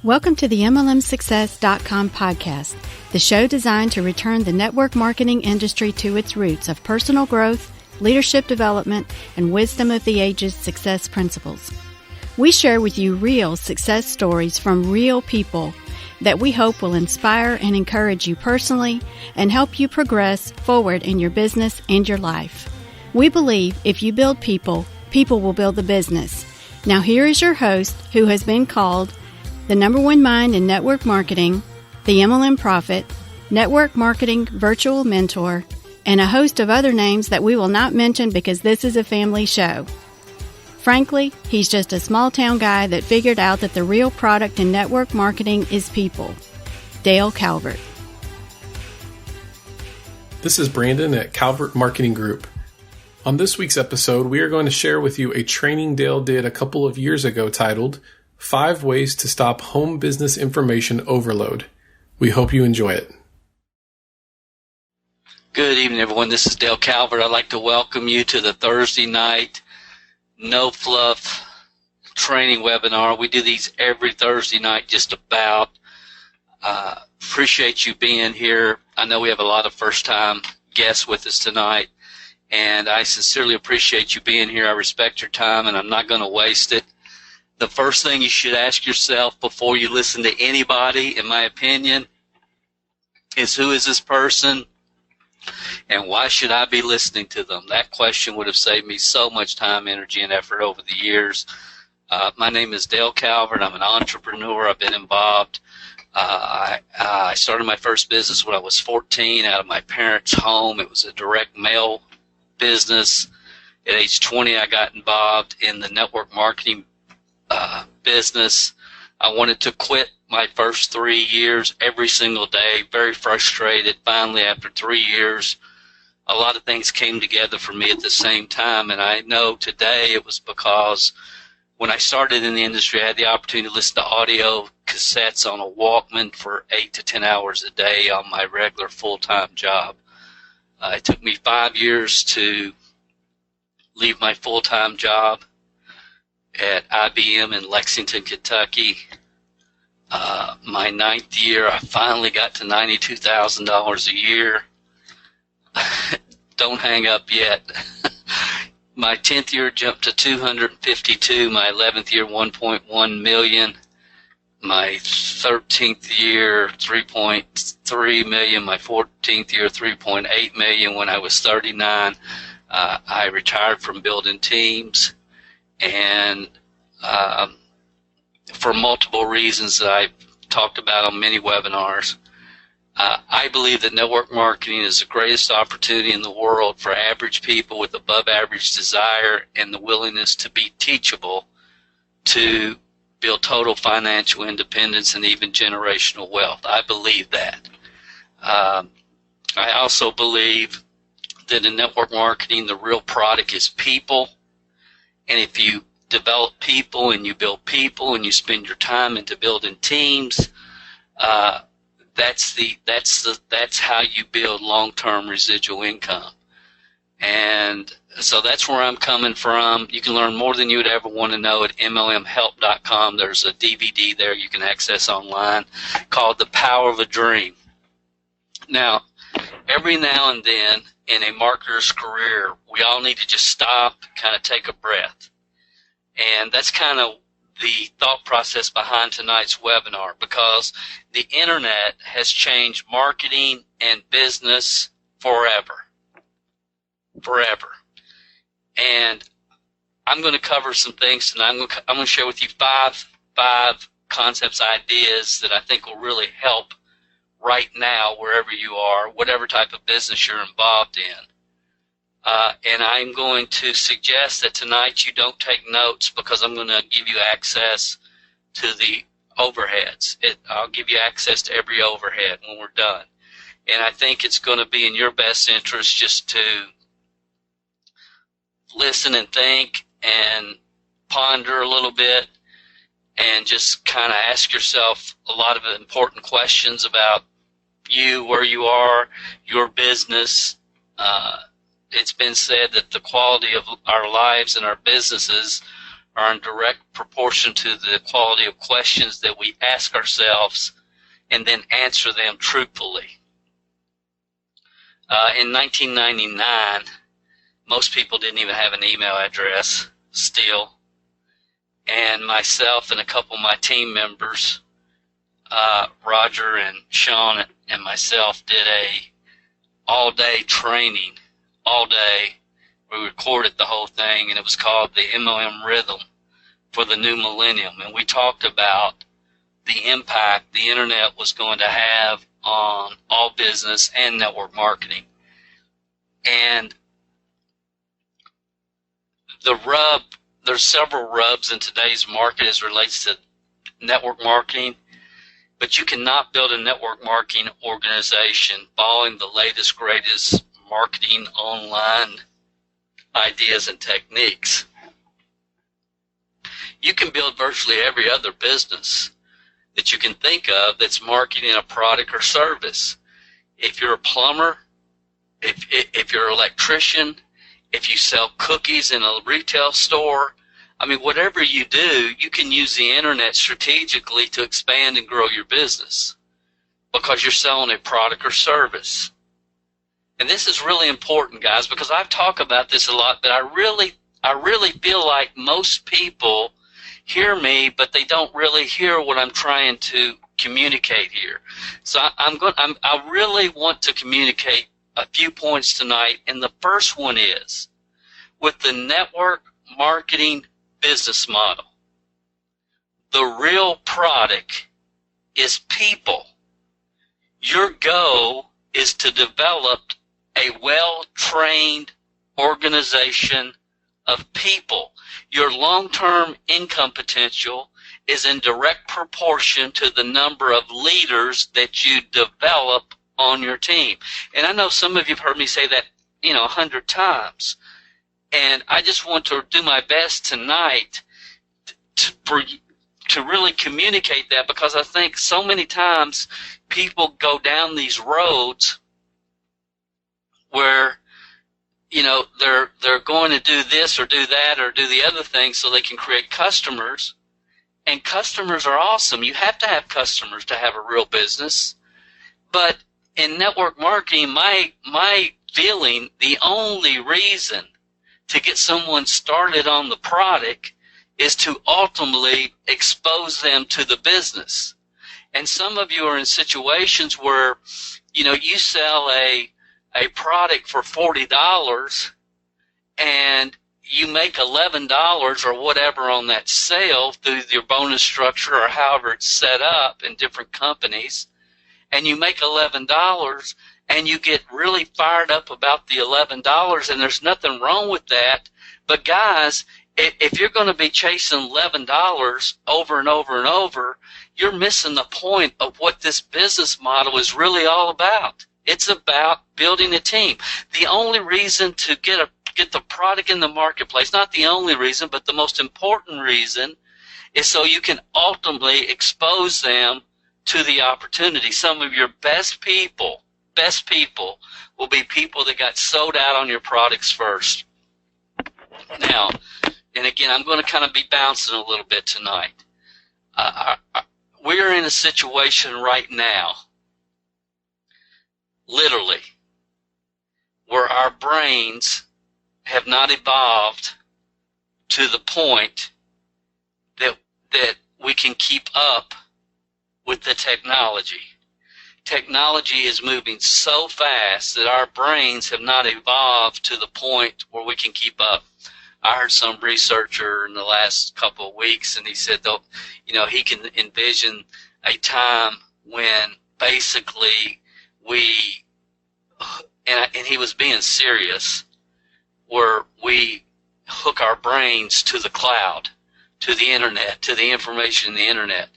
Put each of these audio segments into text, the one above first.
Welcome to the MLMsuccess.com podcast, the show designed to return the network marketing industry to its roots of personal growth, leadership development, and wisdom of the ages success principles. We share with you real success stories from real people that we hope will inspire and encourage you personally and help you progress forward in your business and your life. We believe if you build people, people will build the business. Now here is your host, who has been called the number one mind in network marketing, the MLM Prophet, network marketing virtual mentor, and a host of other names that we will not mention because this is a family show. Frankly, he's just a small town guy that figured out that the real product in network marketing is people. Dale Calvert. This is Brandon at Calvert Marketing Group. On this week's episode, we are going to share with you a training Dale did a couple of years ago titled 5 Ways to Stop Home Business Information Overload. We hope you enjoy it. Good evening, everyone. This is Dale Calvert. I'd like to welcome you to the Thursday night No Fluff training webinar. We do these every Thursday night just about. Appreciate you being here. I know we have a lot of first-time guests with us tonight, and I sincerely appreciate you being here. I respect your time, and I'm not going to waste it. The first thing you should ask yourself before you listen to anybody, in my opinion, is who is this person and why should I be listening to them? That question would have saved me so much time, energy, and effort over the years. My name is Dale Calvert. I'm an entrepreneur. I've been involved. I started my first business when I was 14 out of my parents' home. It was a direct mail business. At age 20, I got involved in the network marketing business. I wanted to quit my first 3 years every single day, very frustrated. Finally, after 3 years, a lot of things came together for me at the same time, and I know today it was because when I started in the industry, I had the opportunity to listen to audio cassettes on a Walkman for 8 to 10 hours a day on my regular full-time job. It took me 5 years to leave my full-time job at IBM in Lexington, Kentucky. My 9th year, I finally got to $92,000 a year. Don't hang up yet. My 10th year jumped to 252. My 11th year, 1.1 million. My 13th year, 3.3 million. My 14th year, 3.8 million. When I was 39, I retired from building teams. And for multiple reasons that I've talked about on many webinars, I believe that network marketing is the greatest opportunity in the world for average people with above average desire and the willingness to be teachable to build total financial independence and even generational wealth. I believe that. I also believe that in network marketing, the real product is people. And if you develop people and you build people and you spend your time into building teams, that's how you build long-term residual income. And so that's where I'm coming from. You can learn more than you would ever want to know at MLMhelp.com. There's a DVD there you can access online called The Power of a Dream. Now, every now and then in a marketer's career, we all need to just stop, kind of take a breath. And that's kind of the thought process behind tonight's webinar, because the internet has changed marketing and business forever. Forever. And I'm going to cover some things tonight. I'm going to share with you five concepts, ideas that I think will really help right now, wherever you are, whatever type of business you're involved in. And I'm going to suggest that tonight you don't take notes, because I'm going to give you access to the overheads. I'll give you access to every overhead when we're done. And I think it's going to be in your best interest just to listen and think and ponder a little bit and just kind of ask yourself a lot of important questions about you, where you are, your business. It's been said that the quality of our lives and our businesses are in direct proportion to the quality of questions that we ask ourselves and then answer them truthfully. In 1999, most people didn't even have an email address still. And myself and a couple of my team members, Roger and Sean and myself, did a all-day training, all day. We recorded the whole thing, and it was called the MLM Rhythm for the New Millennium. And we talked about the impact the internet was going to have on all business and network marketing. And there's several rubs in today's market as it relates to network marketing, but you cannot build a network marketing organization following the latest, greatest marketing online ideas and techniques. You can build virtually every other business that you can think of that's marketing a product or service. If you're a plumber, if you're an electrician, if you sell cookies in a retail store, I mean, whatever you do, you can use the internet strategically to expand and grow your business because you're selling a product or service. And this is really important, guys, because I've talked about this a lot, but I really feel like most people hear me, but they don't really hear what I'm trying to communicate here. So I really want to communicate a few points tonight, and the first one is, with the network marketing business model, the real product is people. Your goal is to develop a well-trained organization of people. Your long-term income potential is in direct proportion to the number of leaders that you develop on your team. And I know some of you have heard me say that, 100 times. And I just want to do my best tonight to really communicate that, because I think so many times people go down these roads where, they're going to do this or do that or do the other thing so they can create customers. And customers are awesome. You have to have customers to have a real business. But in network marketing, my feeling, the only reason to get someone started on the product is to ultimately expose them to the business. And some of you are in situations where, you sell a product for $40 and you make $11 or whatever on that sale through your bonus structure or however it's set up in different companies, and you make $11 and you get really fired up about the $11, and there's nothing wrong with that. But guys, if you're going to be chasing $11 over and over and over, you're missing the point of what this business model is really all about. It's about building a team. The only reason to get the product in the marketplace, not the only reason, but the most important reason, is so you can ultimately expose them to the opportunity. Some of your best people will be people that got sold out on your products first. Now, and again, I'm going to kind of be bouncing a little bit tonight. We're in a situation right now, literally, where our brains have not evolved to the point that we can keep up with the technology. Technology is moving so fast that our brains have not evolved to the point where we can keep up. I heard some researcher in the last couple of weeks, and he said, though, he can envision a time when basically and he was being serious, where we hook our brains to the cloud, to the internet, to the information in the internet.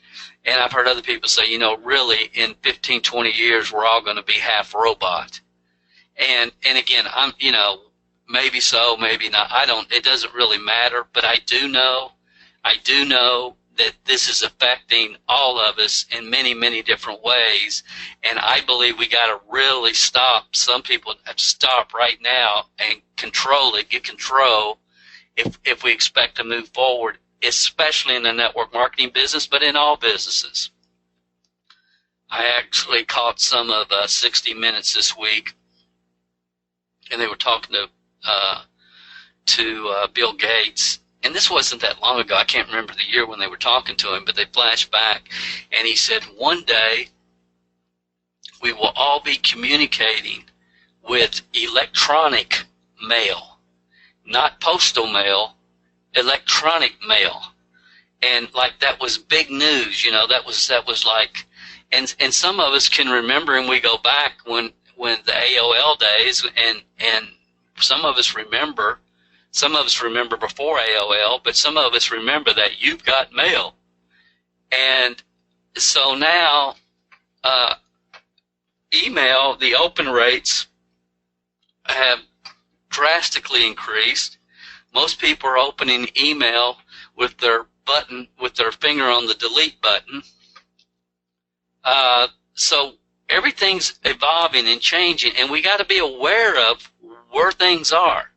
And I've heard other people say, really in 15, 20 years, we're all going to be half robot. And again, maybe so, maybe not. It doesn't really matter, but I do know that this is affecting all of us in many, many different ways. And I believe we got to really stop. Some people have to stop right now and control it, get control if we expect to move forward especially in the network marketing business, but in all businesses. I actually caught some of 60 Minutes this week, and they were talking to Bill Gates. And this wasn't that long ago. I can't remember the year when they were talking to him, but they flashed back, and he said, one day we will all be communicating with electronic mail, not postal mail, electronic mail. And like that was big news, that was like, and some of us can remember, and we go back when the AOL days, and some of us remember before AOL, but some of us remember that you've got mail. And so now, email, the open rates have drastically increased. Most people are opening email with their finger on the delete button. So everything's evolving and changing, and we got to be aware of where things are.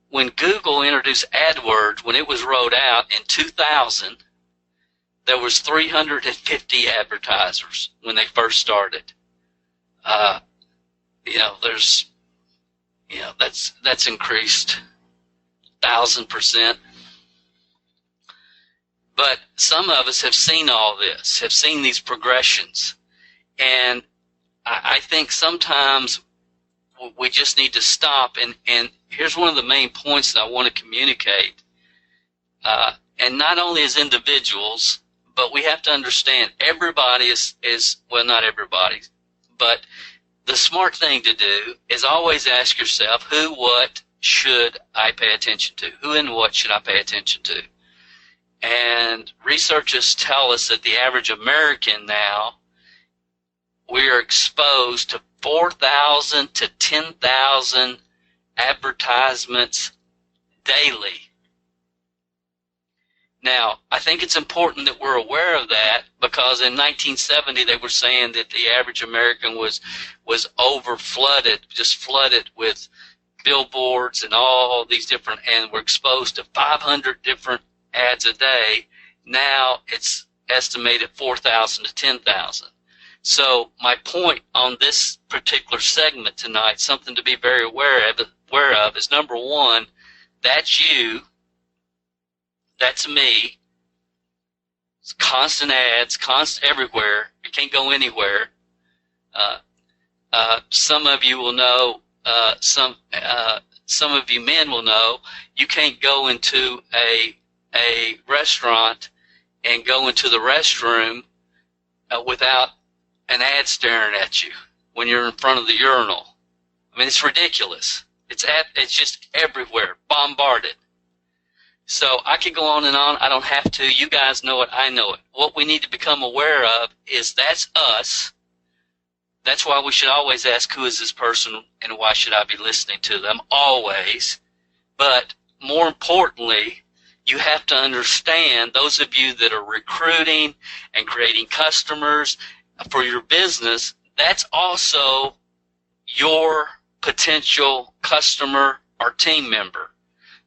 When Google introduced AdWords, when it was rolled out in 2000, there was 350 advertisers when they first started. That's increased 1,000%. But some of us have seen all this, have seen these progressions. And I think sometimes we just need to stop. And here's one of the main points that I want to communicate. And not only as individuals, but we have to understand everybody is well, not everybody, but the smart thing to do is always ask yourself, who, what should I pay attention to? Who and what should I pay attention to? And researchers tell us that the average American now, we are exposed to 4,000 to 10,000 advertisements daily. Now, I think it's important that we're aware of that, because in 1970 they were saying that the average American was just flooded with billboards and all these different, and we're exposed to 500 different ads a day. Now it's estimated 4,000 to 10,000. So my point on this particular segment tonight, something to be very aware of, is number one, that's you, that's me. It's constant ads, constant everywhere. You can't go anywhere. Some of you will know. Some of you men will know. You can't go into a restaurant and go into the restroom without an ad staring at you when you're in front of the urinal. I mean, it's ridiculous. It's just everywhere, bombarded. So I could go on and on. I don't have to. You guys know it. I know it. What we need to become aware of is that's us. That's why we should always ask, who is this person and why should I be listening to them? Always. But more importantly, you have to understand, those of you that are recruiting and creating customers for your business, that's also your potential customer or team member.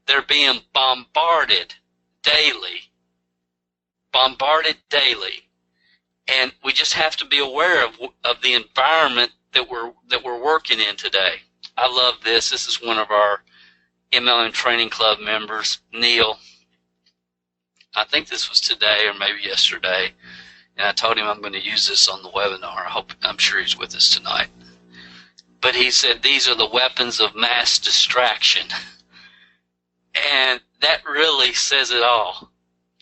They're being bombarded daily. And we just have to be aware of the environment that we're working in today. I love this. This is one of our MLM Training Club members, Neil. I think this was today or maybe yesterday. And I told him I'm going to use this on the webinar. I'm sure he's with us tonight. But he said these are the weapons of mass distraction. And that really says it all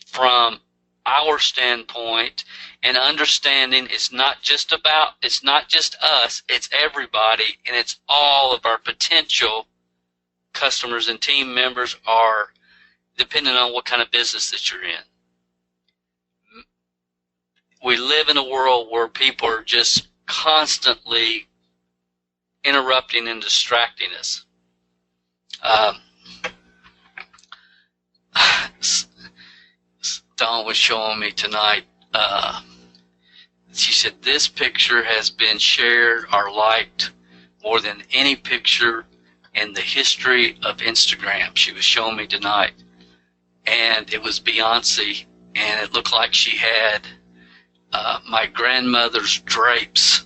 from our standpoint, and understanding it's not just us, it's everybody, and it's all of our potential customers and team members, are depending on what kind of business that you're in. We live in a world where people are just constantly interrupting and distracting us. Dawn was showing me tonight, she said this picture has been shared or liked more than any picture in the history of Instagram. She was showing me tonight. and it was Beyonce, and it looked like she had my grandmother's drapes,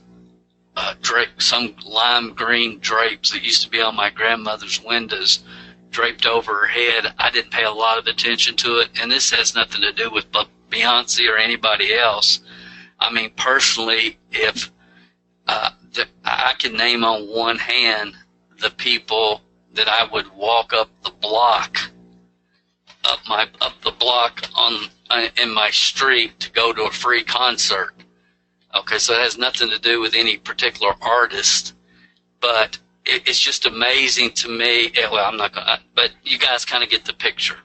some lime green drapes that used to be on my grandmother's windows, draped over her head. I didn't pay a lot of attention to it, and this has nothing to do with Beyonce or anybody else. I mean, personally, if I can name on one hand the people that I would walk up the block in my street to go to a free concert. Okay, so it has nothing to do with any particular artist, but it's just amazing to me. Well, I'm not going to, but you guys kind of get the picture.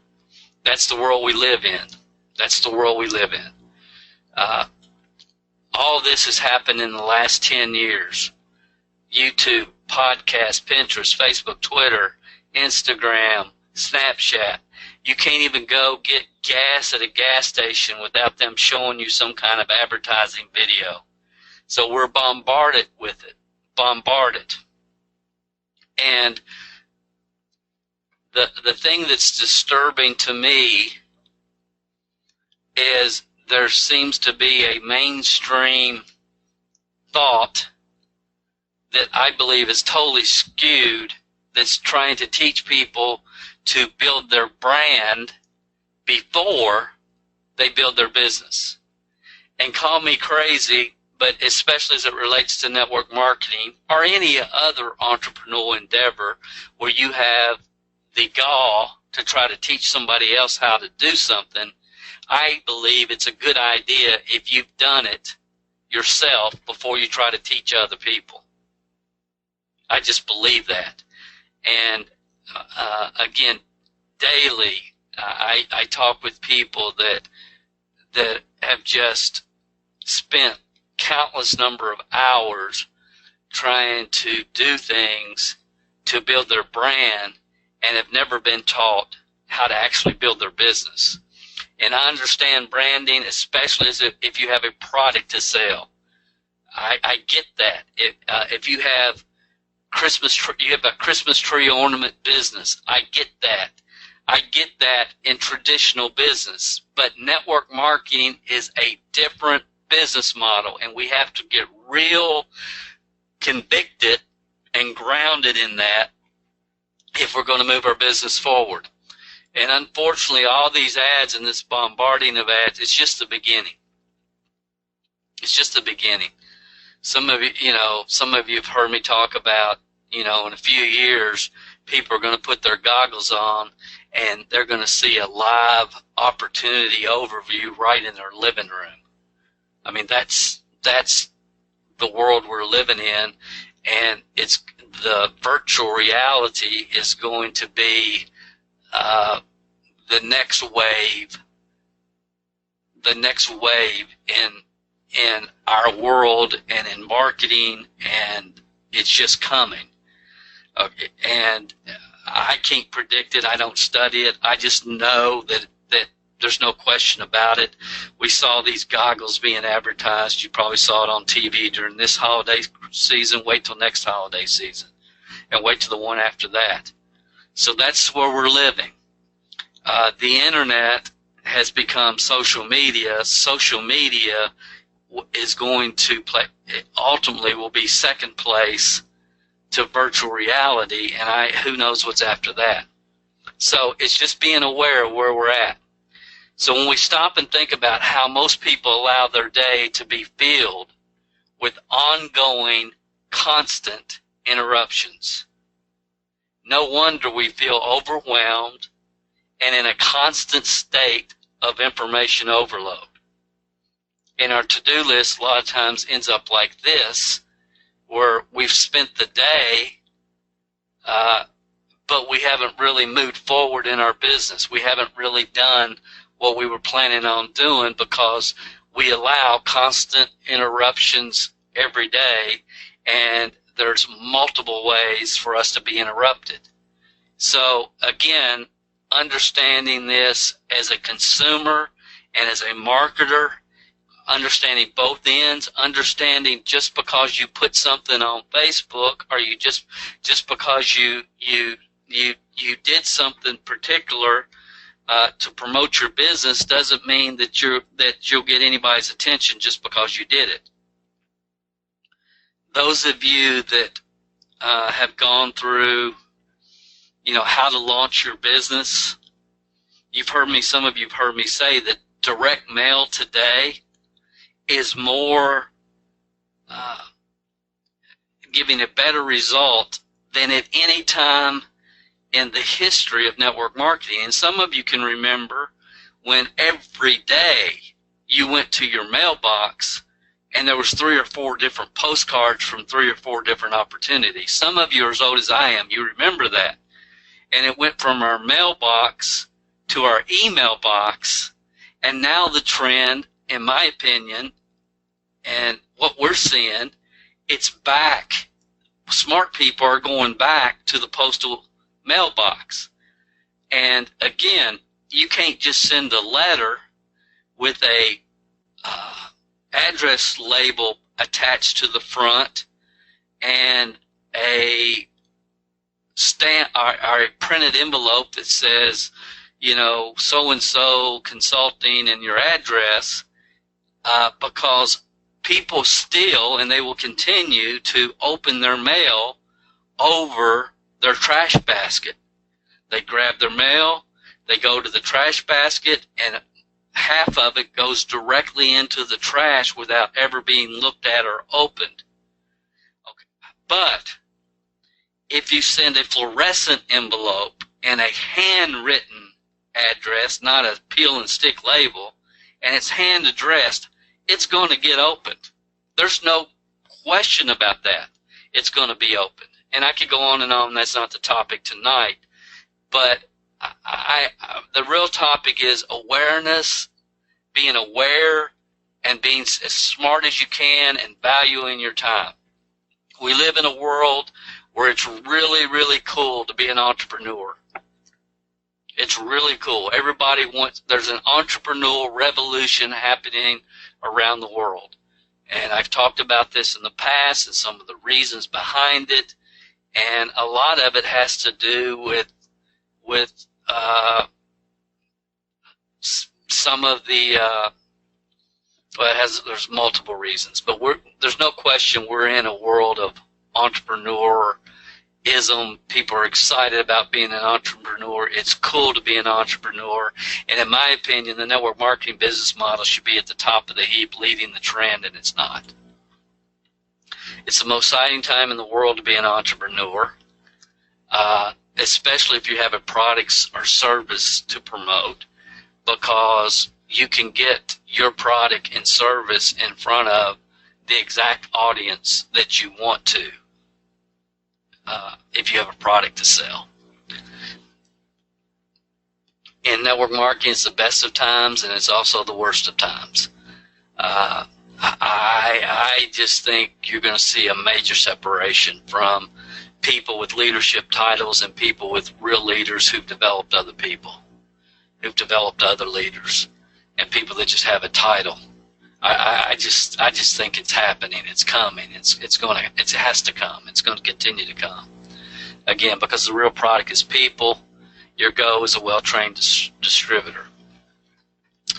That's the world we live in. That's the world we live in. All this has happened in the last 10 years. YouTube, podcast, Pinterest, Facebook, Twitter, Instagram, Snapchat. You can't even go get gas at a gas station without them showing you some kind of advertising video. So we're bombarded with it. Bombarded. And the thing that's disturbing to me is there seems to be a mainstream thought that I believe is totally skewed, that's trying to teach people to build their brand before they build their business. And call me crazy, but especially as it relates to network marketing or any other entrepreneurial endeavor where you have the gall to try to teach somebody else how to do something, I believe it's a good idea if you've done it yourself before you try to teach other people. I just believe that. And again, daily, I talk with people that have just spent countless number of hours trying to do things to build their brand and have never been taught how to actually build their business. And I understand branding, especially if you have a product to sell. I get that. If you have you have a Christmas tree ornament business, I get that. I get that in traditional business. But network marketing is a different business model, and we have to get real convicted and grounded in that if we're going to move our business forward. And unfortunately, all these ads and this bombarding of ads, it's just the beginning. It's just the beginning. Some of you have heard me talk about, in a few years, people are going to put their goggles on and they're going to see a live opportunity overview right in their living room. I mean, that's the world we're living in, and it's the virtual reality is going to be the next wave in our world and in marketing, and it's just coming. Okay, and I can't predict it. I don't study it. I just know that there's no question about it. We saw these goggles being advertised. You probably saw it on TV during this holiday season. Wait till next holiday season, and wait till the one after that. So that's where we're living. The internet has become social media. Social media is going to ultimately will be second place to virtual reality, and who knows what's after that. So it's just being aware of where we're at. So when we stop and think about how most people allow their day to be filled with ongoing, constant interruptions, no wonder we feel overwhelmed and in a constant state of information overload. And our to-do list a lot of times ends up like this, where we've spent the day, but we haven't really moved forward in our business. We haven't really done what we were planning on doing because we allow constant interruptions every day, and there's multiple ways for us to be interrupted. So again, understanding this as a consumer and as a marketer, understanding both ends, understanding just because you put something on Facebook, or you just because you did something particular to promote your business doesn't mean that you'll get anybody's attention just because you did it. Those of you that have gone through, how to launch your business, some of you have heard me say that direct mail today is more giving a better result than at any time in the history of network marketing. And some of you can remember when every day you went to your mailbox and there was 3 or 4 different postcards from 3 or 4 different opportunities. Some of you are as old as I am. You remember that. And it went from our mailbox to our email box. And now the trend, in my opinion, and what we're seeing, it's back. Smart people are going back to the postal mailbox. And again, you can't just send a letter with a address label attached to the front and a stamp or a printed envelope that says, so-and-so consulting and your address, because people still, and they will continue to open their mail over their trash basket. They grab their mail, they go to the trash basket, and half of it goes directly into the trash without ever being looked at or opened. Okay. But if you send a fluorescent envelope and a handwritten address, not a peel and stick label, and it's hand addressed, it's going to get opened. There's no question about that. It's going to be opened. And I could go on and on. That's not the topic tonight. But the real topic is awareness, being aware, and being as smart as you can and valuing your time. We live in a world where it's really, really cool to be an entrepreneur. It's really cool. There's an entrepreneurial revolution happening around the world. And I've talked about this in the past and some of the reasons behind it. And a lot of it has to do with some of the, there's multiple reasons, but there's no question we're in a world of entrepreneurism. People are excited about being an entrepreneur. It's cool to be an entrepreneur. And in my opinion, the network marketing business model should be at the top of the heap, leading the trend, and it's not. It's the most exciting time in the world to be an entrepreneur, especially if you have a product or service to promote, because you can get your product and service in front of the exact audience that you want to if you have a product to sell. In network marketing, it's the best of times, and it's also the worst of times. I just think you're going to see a major separation from people with leadership titles and people with real leaders who've developed other people, who've developed other leaders, and people that just have a title. I just think it's happening. It's coming. It has to come. It's going to continue to come. Again, because the real product is people. Your go is a well-trained distributor.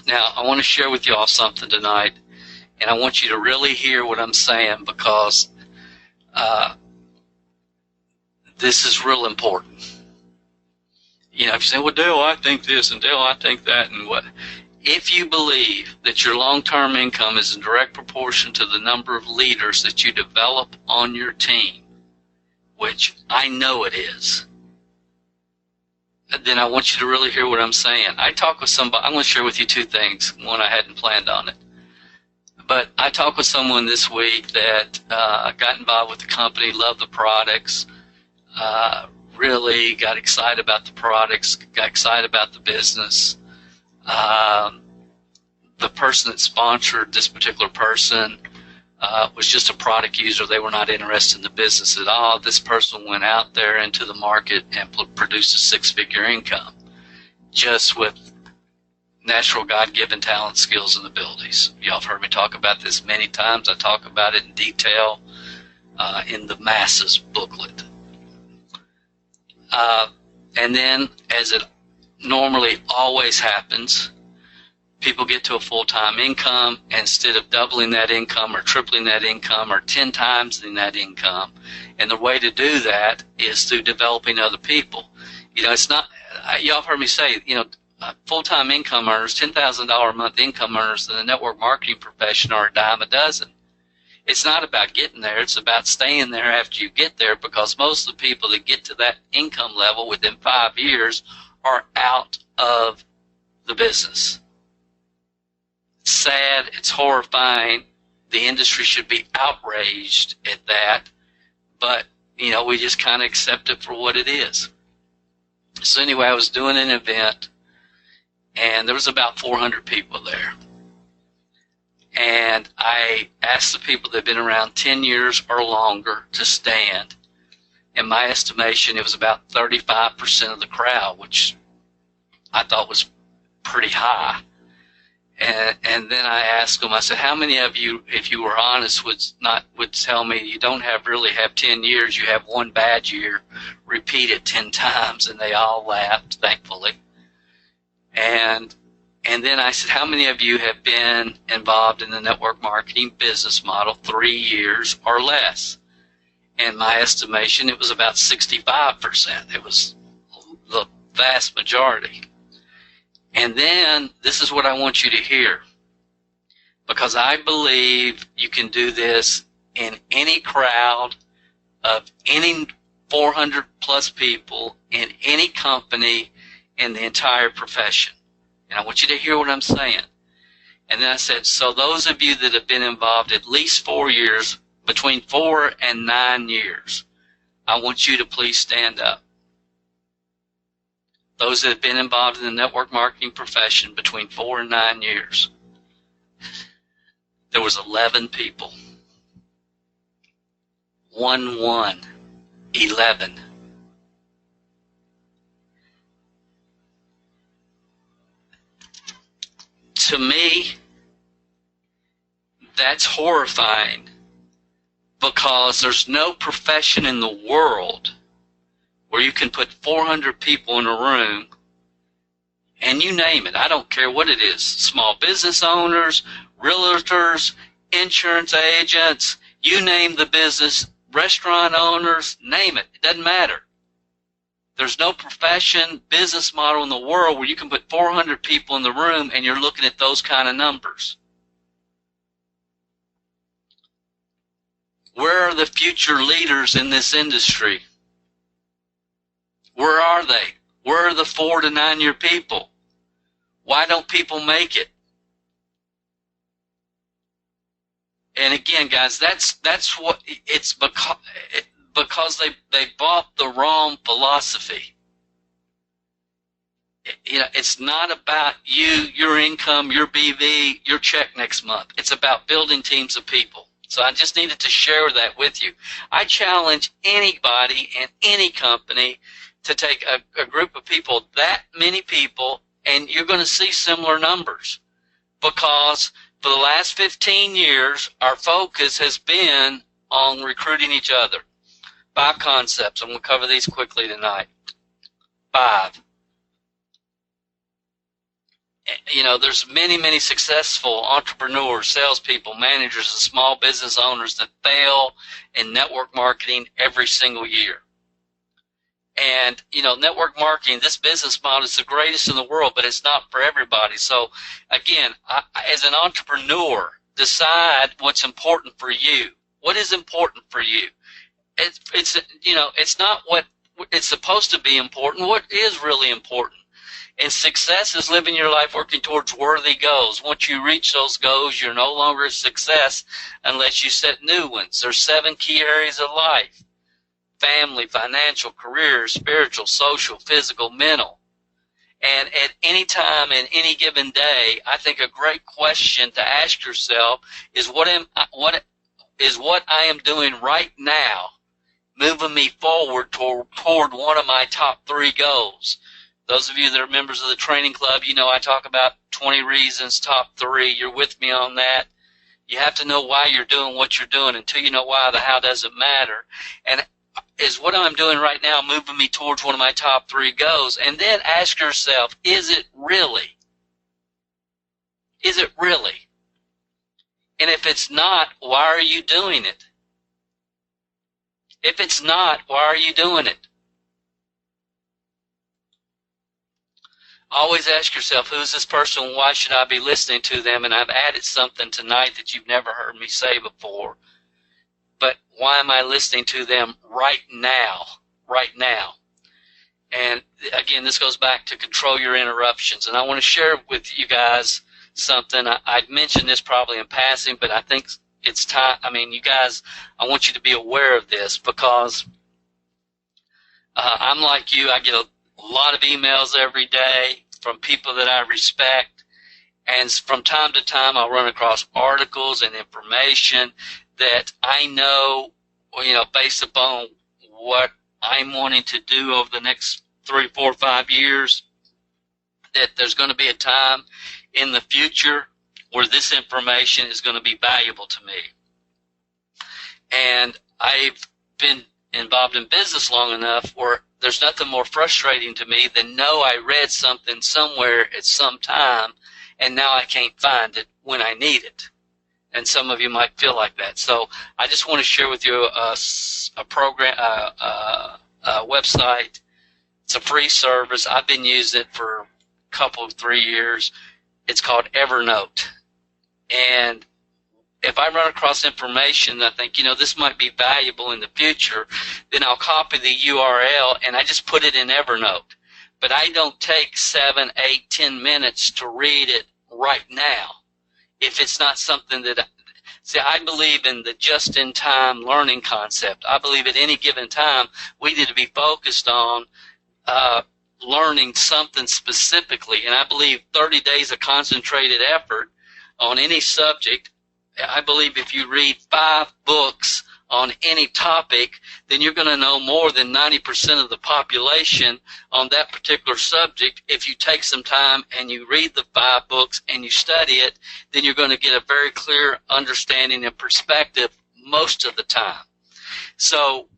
Now, I want to share with you all something tonight, and I want you to really hear what I'm saying, because this is real important. If you say, well, Dale, I think this, and Dale, I think that, and what? If you believe that your long-term income is in direct proportion to the number of leaders that you develop on your team, which I know it is, then I want you to really hear what I'm saying. I talk with somebody. I'm going to share with you 2 things. One, I hadn't planned on it. But I talked with someone this week that got involved with the company, loved the products, really got excited about the products, got excited about the business. The person that sponsored this particular person was just a product user. They were not interested in the business at all. This person went out there into the market and produced a 6-figure income just with natural God-given talent, skills, and abilities. Y'all have heard me talk about this many times. I talk about it in detail in the Masses booklet. And then, as it normally always happens, people get to a full-time income, and instead of doubling that income or tripling that income or 10 times in that income. And the way to do that is through developing other people. It's not, y'all heard me say, full-time income earners, $10,000 a month income earners in the network marketing profession are a dime a dozen. It's not about getting there. It's about staying there after you get there, because most of the people that get to that income level within 5 years are out of the business. It's sad. It's horrifying. The industry should be outraged at that. But, we just kind of accept it for what it is. So anyway, I was doing an event, and there was about 400 people there. And I asked the people that had been around 10 years or longer to stand. In my estimation, it was about 35% of the crowd, which I thought was pretty high. And then I asked them, I said, how many of you, if you were honest, would tell me you don't really have 10 years, you have one bad year, repeat it 10 times, and they all laughed, thankfully. And then I said, how many of you have been involved in the network marketing business model 3 years or less? In my estimation, it was about 65%. It was the vast majority. And then this is what I want you to hear, because I believe you can do this in any crowd of any 400 plus people in any company in the entire profession. And I want you to hear what I'm saying. And then I said, so those of you that have been involved at least 4 years, between 4 and 9 years, I want you to please stand up. Those that have been involved in the network marketing profession between 4 and 9 years. There was 11 people. 11. To me, that's horrifying, because there's no profession in the world where you can put 400 people in a room, and you name it. I don't care what it is. Small business owners, realtors, insurance agents, you name the business, restaurant owners, name it. It doesn't matter. There's no profession, business model in the world where you can put 400 people in the room and you're looking at those kind of numbers. Where are the future leaders in this industry? Where are they? Where are the 4 to 9 year people? Why don't people make it? And again, guys, that's what it's because they bought the wrong philosophy. It's not about you, your income, your BV, your check next month. It's about building teams of people. So I just needed to share that with you. I challenge anybody and any company to take a group of people, that many people, and you're going to see similar numbers. Because for the last 15 years, our focus has been on recruiting each other. 5 concepts. I'm going to cover these quickly tonight. 5. There's many successful entrepreneurs, salespeople, managers, and small business owners that fail in network marketing every single year. And, network marketing, this business model is the greatest in the world, but it's not for everybody. So, again, as an entrepreneur, decide what's important for you. What is important for you? It's not what it's supposed to be important. What is really important? And success is living your life working towards worthy goals. Once you reach those goals, you're no longer a success unless you set new ones. There's 7 key areas of life: family, financial, career, spiritual, social, physical, mental. And at any time in any given day, I think a great question to ask yourself is what I am doing right now moving me forward toward one of my top 3 goals. Those of you that are members of the training club, I talk about 20 reasons, top 3. You're with me on that. You have to know why you're doing what you're doing. Until you know why, the how doesn't matter. And is what I'm doing right now moving me towards one of my top 3 goals? And then ask yourself, is it really? Is it really? And if it's not, why are you doing it? If it's not, why are you doing it? Always ask yourself, who's this person? Why should I be listening to them? And I've added something tonight that you've never heard me say before. But why am I listening to them right now? Right now. And again, this goes back to control your interruptions. And I want to share with you guys something. I'd mentioned this probably in passing, but I think it's time. I mean, you guys, I want you to be aware of this because I'm like you. I get a lot of emails every day from people that I respect. And from time to time, I'll run across articles and information that I know, based upon what I'm wanting to do over the next 3, 4, 5 years, that there's going to be a time in the future where this information is going to be valuable to me. And I've been involved in business long enough where there's nothing more frustrating to me than know I read something somewhere at some time and now I can't find it when I need it. And some of you might feel like that. So I just want to share with you a program, a website. It's a free service. I've been using it for a couple of 3 years. It's called Evernote. And if I run across information that I think, this might be valuable in the future, then I'll copy the URL and I just put it in Evernote. But I don't take 7, 8, 10 minutes to read it right now. If it's not something that, I believe in the just-in-time learning concept. I believe at any given time we need to be focused on learning something specifically. And I believe 30 days of concentrated effort on any subject, I believe if you read 5 books on any topic, then you're going to know more than 90% of the population on that particular subject. If you take some time and you read the 5 books and you study it, then you're going to get a very clear understanding and perspective most of the time. So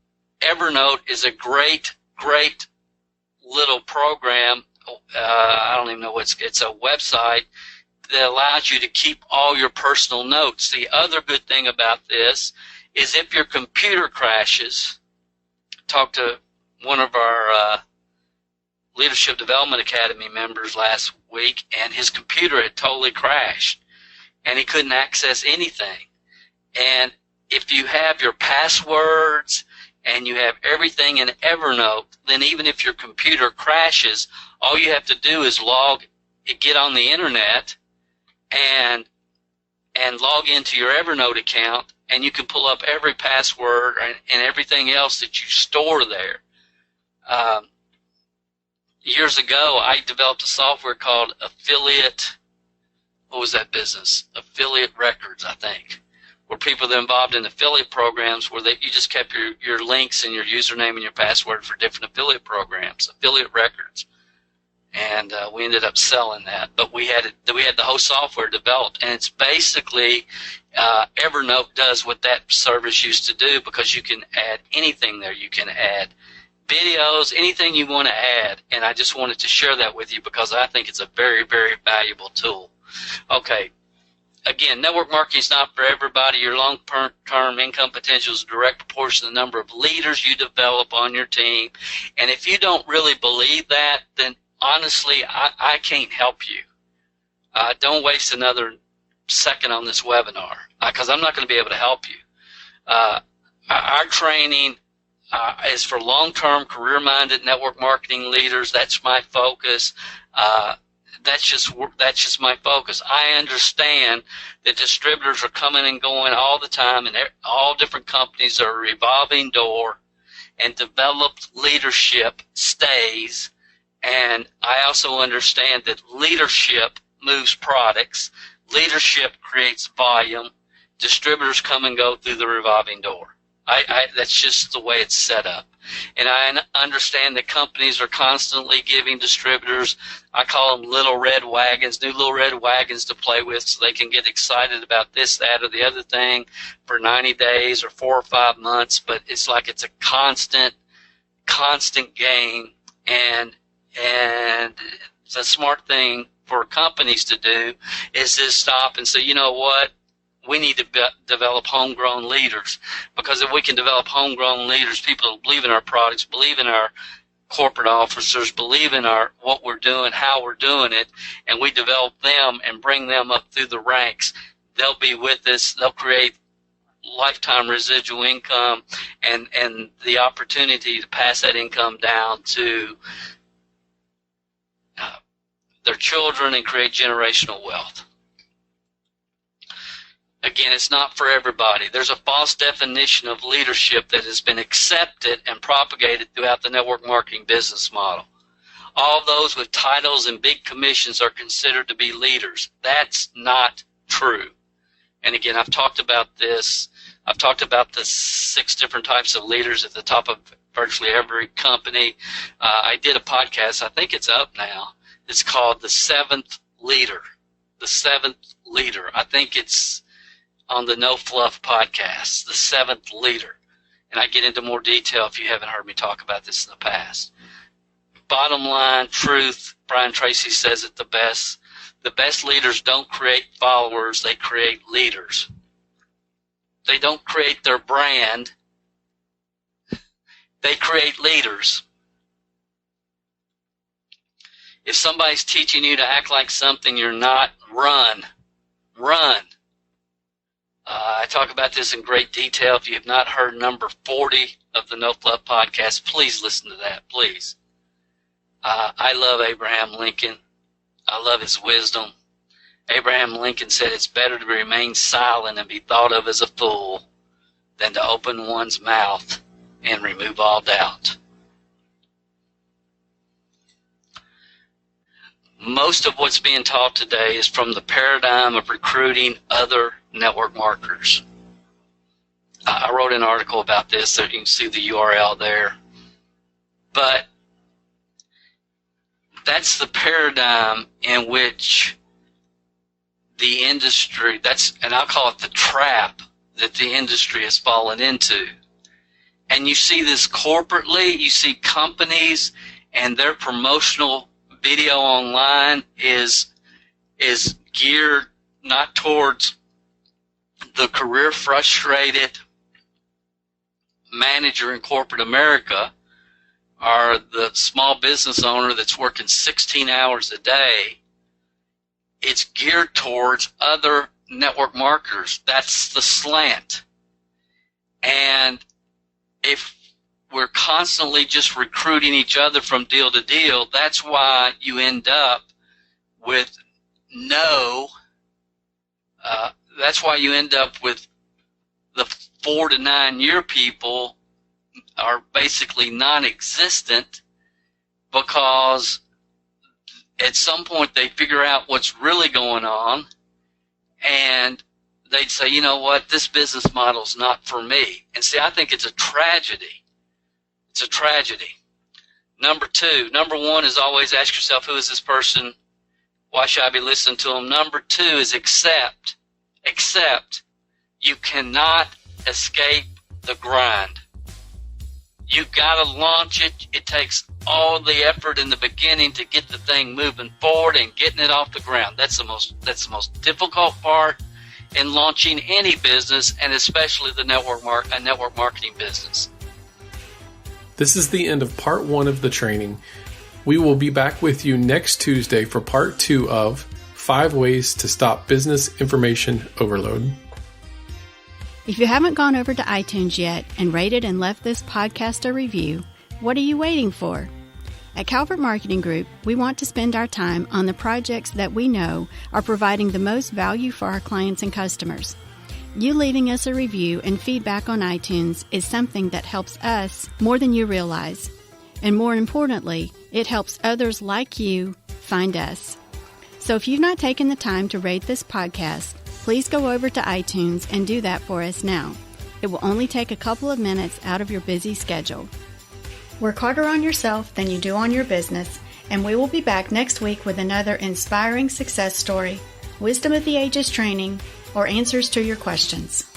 Evernote is a great, great little program. I don't even know it's a website that allows you to keep all your personal notes. The other good thing about this is if your computer crashes, talked to one of our Leadership Development Academy members last week, and his computer had totally crashed, and he couldn't access anything. And if you have your passwords and you have everything in Evernote, then even if your computer crashes, all you have to do is get on the internet and log into your Evernote account, and you can pull up every password and everything else that you store there. Years ago, I developed a software called Affiliate Records, I think, where people that are involved in affiliate programs where you just kept your links and your username and your password for different affiliate programs, Affiliate Records. And we ended up selling that, but we had the whole software developed, and it's basically Evernote does what that service used to do, because you can add anything there. You can add videos, anything you want to add, and I just wanted to share that with you because I think it's a very, very valuable tool. Okay, again, network marketing is not for everybody. Your long-term income potential is a direct proportion to the number of leaders you develop on your team, and if you don't really believe that, then honestly, I can't help you. Don't waste another second on this webinar because I'm not going to be able to help you. Our training is for long-term, career-minded network marketing leaders. That's my focus. That's just my focus. I understand that distributors are coming and going all the time, and all different companies are a revolving door, and developed leadership stays. And I also understand that leadership moves products. Leadership creates volume. Distributors come and go through the revolving door. That's just the way it's set up. And I understand that companies are constantly giving distributors, I call them little red wagons, new little red wagons to play with so they can get excited about this, that, or the other thing for 90 days or 4 or 5 months. But it's like it's a constant game. And the smart thing for companies to do is just stop and say, you know what? We need to develop homegrown leaders, because if we can develop homegrown leaders, people who believe in our products, believe in our corporate officers, believe in what we're doing, how we're doing it, and we develop them and bring them up through the ranks, they'll be with us. They'll create lifetime residual income and the opportunity to pass that income down to their children and create generational wealth. Again, it's not for everybody. There's a false definition of leadership that has been accepted and propagated throughout the network marketing business model. All those with titles and big commissions are considered to be leaders. That's not true. And again, I've talked about this. I've talked about the 6 different types of leaders at the top of virtually every company. I did a podcast. I think it's up now. It's called The Seventh Leader. The Seventh Leader. I think it's on the No Fluff podcast, The Seventh Leader. And I get into more detail if you haven't heard me talk about this in the past. Bottom line, truth, Brian Tracy says it the best. The best leaders don't create followers, they create leaders. They don't create their brand, they create leaders. If somebody's teaching you to act like something you're not, run. I talk about this in great detail. If you have not heard number 40 of the No Fluff podcast, please listen to that, please. I love Abraham Lincoln. I love his wisdom. Abraham Lincoln said it's better to remain silent and be thought of as a fool than to open one's mouth and remove all doubt. Most of what's being taught today is from the paradigm of recruiting other network marketers. I wrote an article about this, so you can see the URL there. But that's the paradigm in which the industry, and I'll call it the trap that the industry has fallen into. And you see this corporately, you see companies and their promotional video online is geared not towards the career frustrated manager in corporate America or the small business owner that's working 16 hours a day. It's geared towards other network marketers. That's the slant. And if we're constantly just recruiting each other from deal to deal, that's why you end up with that's why you end up with the 4 to 9 year people are basically non-existent, because at some point they figure out what's really going on and they'd say, you know what, this business model's not for me. And see, I think it's a tragedy. It's a tragedy. Number 1 is always ask yourself, who is this person? Why should I be listening to them? Number 2 is accept. You cannot escape the grind. You've got to launch it. It takes all the effort in the beginning to get the thing moving forward and getting it off the ground. That's the most difficult part in launching any business, and especially the network marketing business. This is the end of part 1 of the training. We will be back with you next Tuesday for part 2 of 5 Ways to Stop Business Information Overload. If you haven't gone over to iTunes yet and rated and left this podcast a review, what are you waiting for? At Calvert Marketing Group, we want to spend our time on the projects that we know are providing the most value for our clients and customers. You leaving us a review and feedback on iTunes is something that helps us more than you realize. And more importantly, it helps others like you find us. So if you've not taken the time to rate this podcast, please go over to iTunes and do that for us now. It will only take a couple of minutes out of your busy schedule. Work harder on yourself than you do on your business, and we will be back next week with another inspiring success story, wisdom of the ages training, or answers to your questions.